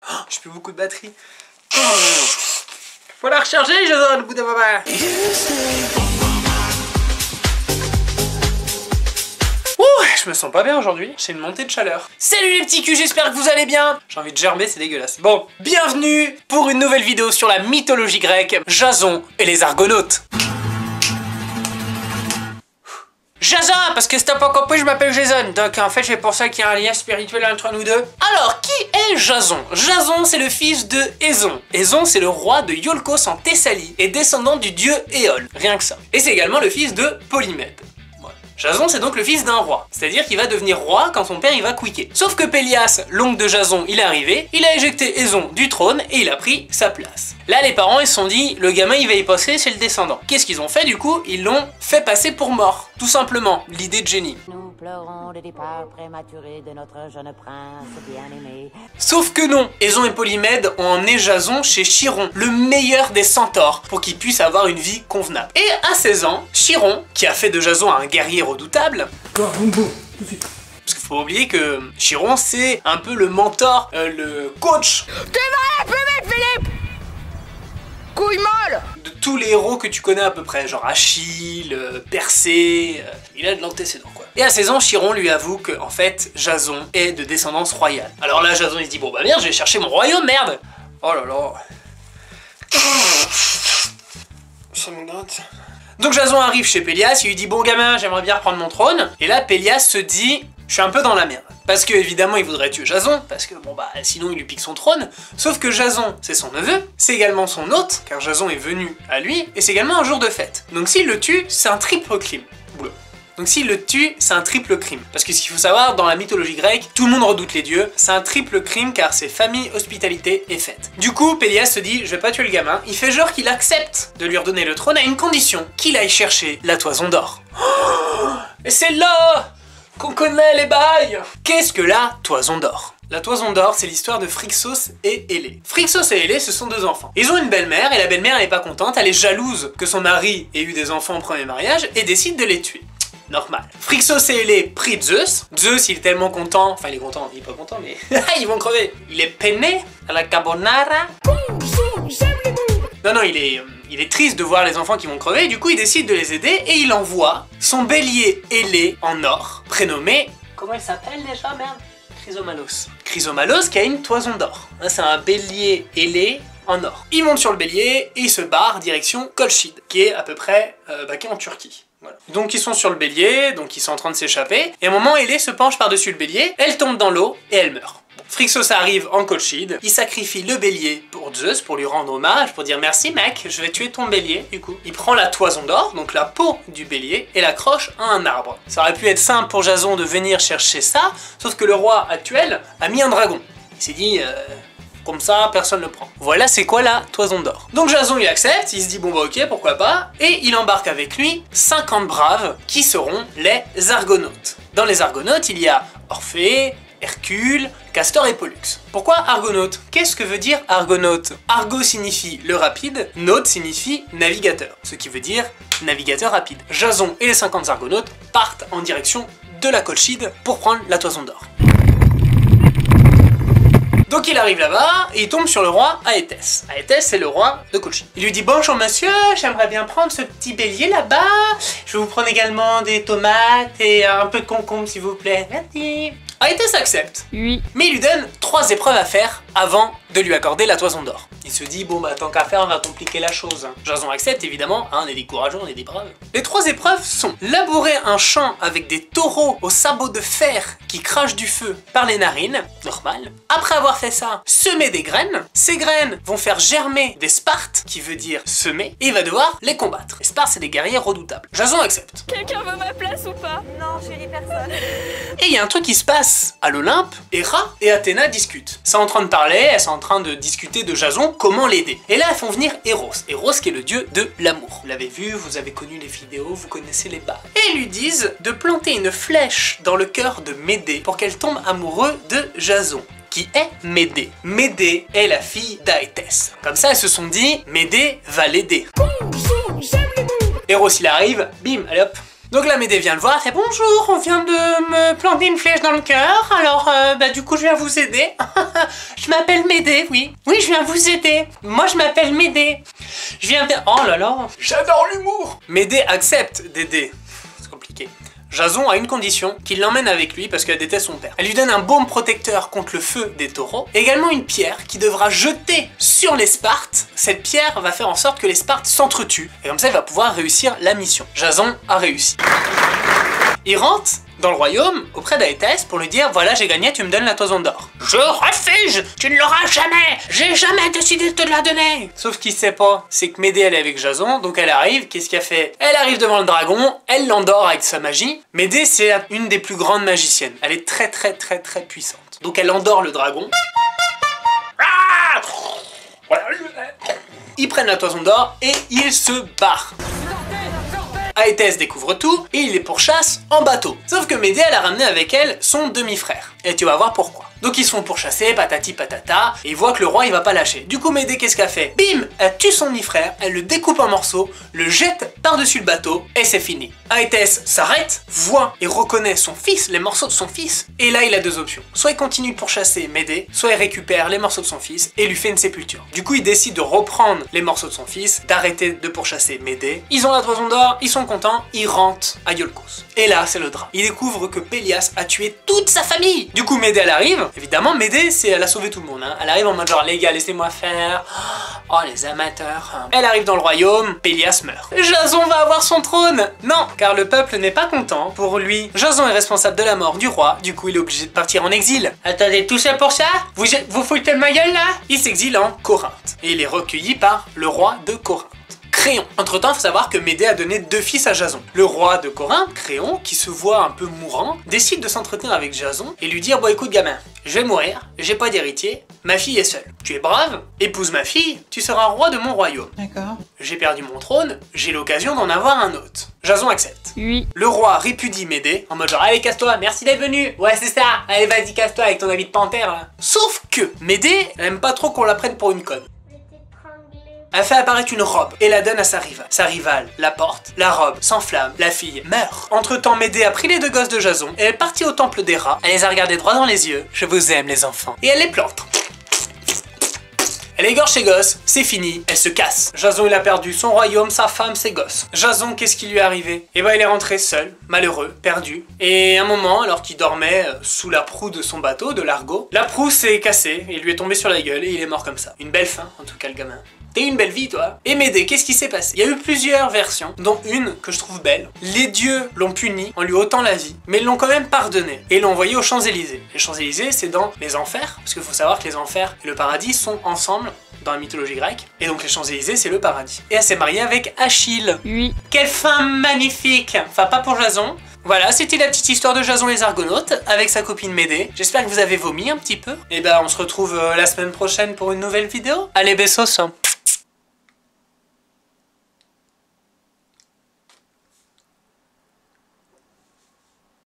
Oh, j'ai plus beaucoup de batterie. Faut la recharger, Jason, au bout d'un moment. Ouh, je me sens pas bien aujourd'hui, j'ai une montée de chaleur. Salut les petits culs, j'espère que vous allez bien. J'ai envie de germer, c'est dégueulasse. Bon, bienvenue pour une nouvelle vidéo sur la mythologie grecque, Jason et les Argonautes. Jason, parce que si t'as pas compris, je m'appelle Jason. Donc en fait, c'est pour ça qu'il y a un lien spirituel entre nous deux. Alors, qui est Jason? Jason, c'est le fils de Éson. Éson, c'est le roi de Iolcos en Thessalie et descendant du dieu Éole. Rien que ça. Et c'est également le fils de Polymède. Jason, c'est donc le fils d'un roi, c'est-à-dire qu'il va devenir roi quand son père il va quicker. Sauf que Pélias, l'oncle de Jason, il est arrivé, il a éjecté Éson du trône et il a pris sa place. Là, les parents ils se sont dit, le gamin il va y passer, c'est le descendant. Qu'est-ce qu'ils ont fait du coup? Ils l'ont fait passer pour mort, tout simplement, l'idée de génie. Nous pleurons le départ prématuré de notre jeune prince bien-aimé. Sauf que non, Éson et Polymède ont emmené Jason chez Chiron, le meilleur des centaures, pour qu'il puisse avoir une vie convenable. Et à 16 ans, Chiron, qui a fait de Jason un guerrier redoutable, parce qu'il faut pas oublier que Chiron c'est un peu le mentor, le coach. Tu vas la fumer, Philippe! Couille molle! De tous les héros que tu connais à peu près, genre Achille, Persée, il a de l'antécédent quoi. Et à 16 ans, Chiron lui avoue que en fait, Jason est de descendance royale. Alors là, Jason il se dit bon bah merde, je vais chercher mon royaume, merde! Oh là là. Ça me gratte. Donc Jason arrive chez Pélias, il lui dit bon gamin, j'aimerais bien reprendre mon trône. Et là, Pélias se dit je suis un peu dans la merde. Parce que évidemment il voudrait tuer Jason, parce que bon bah sinon il lui pique son trône. Sauf que Jason c'est son neveu, c'est également son hôte, car Jason est venu à lui, et c'est également un jour de fête. Donc s'il le tue, c'est un triple crime. Oula. Donc s'il le tue, c'est un triple crime. Parce que ce qu'il faut savoir, dans la mythologie grecque, tout le monde redoute les dieux, c'est un triple crime car c'est famille, hospitalité et fête. Du coup, Pélias se dit, je vais pas tuer le gamin, il fait genre qu'il accepte de lui redonner le trône à une condition, qu'il aille chercher la toison d'or. Oh, et c'est là qu'on connaît les bails. Qu'est-ce que la toison d'or? La toison d'or, c'est l'histoire de Phrixos et Hélé. Phrixos et Hélé, ce sont deux enfants. Ils ont une belle-mère, et la belle-mère, elle est pas contente, elle est jalouse que son mari ait eu des enfants au premier mariage, et décide de les tuer. Normal. Phrixos et Hélé prient Zeus. Zeus, il est tellement content, enfin il est content, il est pas content, mais ils vont crever. Il est peiné à la carbonara. Non, il est triste de voir les enfants qui vont crever, et du coup il décide de les aider, et il envoie son bélier ailé en or, prénommé... Comment il s'appelle déjà, merde? Chrysomalos. Chrysomalos qui a une toison d'or. C'est un bélier ailé en or. Il monte sur le bélier, et il se barre direction Kolchide, qui est à peu près qui est en Turquie. Voilà. Donc ils sont sur le bélier, donc ils sont en train de s'échapper, et à un moment Hélé se penche par-dessus le bélier, elle tombe dans l'eau, et elle meurt. Phrixos arrive en Kolchide, il sacrifie le bélier pour Zeus, pour lui rendre hommage, pour dire merci mec, je vais tuer ton bélier, du coup. Il prend la toison d'or, donc la peau du bélier, et l'accroche à un arbre. Ça aurait pu être simple pour Jason de venir chercher ça, sauf que le roi actuel a mis un dragon. Il s'est dit, comme ça, personne ne le prend. Voilà c'est quoi la toison d'or. Donc Jason il accepte, il se dit bon bah ok, pourquoi pas, et il embarque avec lui 50 braves qui seront les Argonautes. Dans les Argonautes, il y a Orphée, Hercule, Castor et Pollux. Pourquoi Argonaute? Qu'est-ce que veut dire Argonaute? Argo signifie le rapide, naute signifie navigateur, ce qui veut dire navigateur rapide. Jason et les 50 Argonautes partent en direction de la Kolchide pour prendre la toison d'or. Donc il arrive là-bas et il tombe sur le roi Aétès. Aétès c'est le roi de Kolchide. Il lui dit bonjour monsieur, j'aimerais bien prendre ce petit bélier là-bas. Je vais vous prendre également des tomates et un peu de concombre s'il vous plaît. Merci. Aétès accepte. Oui. Mais il lui donne 3 épreuves à faire avant de lui accorder la toison d'or. Il se dit bon bah tant qu'à faire on va compliquer la chose. Jason accepte évidemment, on est des courageux, on est des braves. Les 3 épreuves sont labourer un champ avec des taureaux aux sabots de fer qui crachent du feu par les narines, normal. Après avoir fait ça, semer des graines. Ces graines vont faire germer des Spartes, qui veut dire semer, et il va devoir les combattre. Les Spartes c'est des guerriers redoutables. Jason accepte. Quelqu'un veut ma place ou pas? Non, chérie, personne. Et il y a un truc qui se passe à l'Olympe, Héra et Athéna discutent. Elles sont en train de parler, elles sont en train de discuter de Jason, comment l'aider. Et là elles font venir Eros. Eros qui est le dieu de l'amour. Vous l'avez vu, vous avez connu les vidéos, vous connaissez les bas. Et ils lui disent de planter une flèche dans le cœur de Médée pour qu'elle tombe amoureuse de Jason. Qui est Médée. Médée est la fille d'Aétès. Comme ça elles se sont dit, Médée va l'aider. Eros il arrive, bim, allez hop, Donc la Médée vient le voir, elle fait bonjour, on vient de me planter une flèche dans le cœur, alors du coup je viens vous aider. Je m'appelle Médée, oui. Oui, je viens vous aider. Moi je m'appelle Médée. Je viens... Oh là là, j'adore l'humour. Médée accepte d'aider. C'est compliqué. Jason a une condition, qu'il l'emmène avec lui parce qu'elle déteste son père. Elle lui donne un baume protecteur contre le feu des taureaux, et également une pierre qui devra jeter sur les Spartes. Cette pierre va faire en sorte que les Spartes s'entretuent, et comme ça il va pouvoir réussir la mission. Jason a réussi. Il rentre dans le royaume auprès d'Aétès pour lui dire voilà j'ai gagné, tu me donnes la toison d'or. Je refuse, tu ne l'auras jamais, j'ai jamais décidé de te la donner. Sauf qu'il sait pas, c'est que Médée elle est avec Jason, donc elle arrive, qu'est-ce qu'elle fait? Elle arrive devant le dragon, elle l'endort avec sa magie. Médée c'est une des plus grandes magiciennes, elle est très puissante. Donc elle endort le dragon. Ils prennent la toison d'or et ils se barrent. Aétès découvre tout et il les pourchasse en bateau. Sauf que Médée elle a ramené avec elle son demi-frère. Et tu vas voir pourquoi. Donc ils se font pourchasser, patati patata, et ils voient que le roi il va pas lâcher. Du coup Médée qu'est-ce qu'elle fait? Bim! Elle tue son demi-frère, elle le découpe en morceaux, le jette par-dessus le bateau, et c'est fini. Aétès s'arrête, voit et reconnaît son fils, les morceaux de son fils, et là il a deux options. Soit il continue de pourchasser Médée, soit il récupère les morceaux de son fils et lui fait une sépulture. Du coup il décide de reprendre les morceaux de son fils, d'arrêter de pourchasser Médée. Ils ont la toison d'or, ils sont contents, ils rentrent à Iolcos. Et là c'est le drame. Ils découvrent que Pélias a tué toute sa famille. Du coup Médée elle arrive. Évidemment, Médée, elle a sauvé tout le monde. Hein. Elle arrive en mode genre, les gars, laissez-moi faire. Oh, les amateurs. Elle arrive dans le royaume, Pélias meurt. Jason va avoir son trône. Non, car le peuple n'est pas content. Pour lui, Jason est responsable de la mort du roi. Du coup, il est obligé de partir en exil. Attendez, tout ça pour ça? Vous foutez de ma gueule, là? Il s'exile en Corinthe. Et il est recueilli par le roi de Corinthe. Créon. Entre temps, il faut savoir que Médée a donné 2 fils à Jason. Le roi de Corinthe, Créon, qui se voit un peu mourant, décide de s'entretenir avec Jason et lui dire bon écoute gamin, je vais mourir, j'ai pas d'héritier, ma fille est seule. Tu es brave, épouse ma fille, tu seras roi de mon royaume. D'accord. J'ai perdu mon trône, j'ai l'occasion d'en avoir un autre. Jason accepte. Oui. Le roi répudie Médée en mode genre allez casse-toi, merci d'être venu. Ouais c'est ça, allez vas-y casse-toi avec ton habit de panthère là. Sauf que Médée, elle aime pas trop qu'on la prenne pour une conne. Elle fait apparaître une robe et la donne à sa rivale. Sa rivale la porte, la robe s'enflamme, la fille meurt. Entre-temps, Médée a pris les 2 gosses de Jason et elle est partie au temple des rats. Elle les a regardés droit dans les yeux. Je vous aime les enfants. Et elle les plante. Elle égorge ses gosses, c'est fini, elle se casse. Jason il a perdu son royaume, sa femme, ses gosses. Jason, qu'est-ce qui lui est arrivé? Et ben il est rentré seul, malheureux, perdu. Et un moment, alors qu'il dormait sous la proue de son bateau, de l'Argo, la proue s'est cassée et il lui est tombé sur la gueule et il est mort comme ça. Une belle fin, en tout cas le gamin. T'as eu une belle vie toi. Et Médée, qu'est-ce qui s'est passé? Il y a eu plusieurs versions, dont une que je trouve belle. Les dieux l'ont puni en lui ôtant la vie, mais ils l'ont quand même pardonné et l'ont envoyé aux Champs-Élysées. Les Champs-Élysées c'est dans les enfers, parce qu'il faut savoir que les enfers et le paradis sont ensemble dans la mythologie grecque, et donc les Champs-Élysées c'est le paradis. Et elle s'est mariée avec Achille. Oui. Quelle fin magnifique. Enfin pas pour Jason. Voilà, c'était la petite histoire de Jason les Argonautes avec sa copine Médée. J'espère que vous avez vomi un petit peu. Et ben on se retrouve la semaine prochaine pour une nouvelle vidéo. Allez, bessos.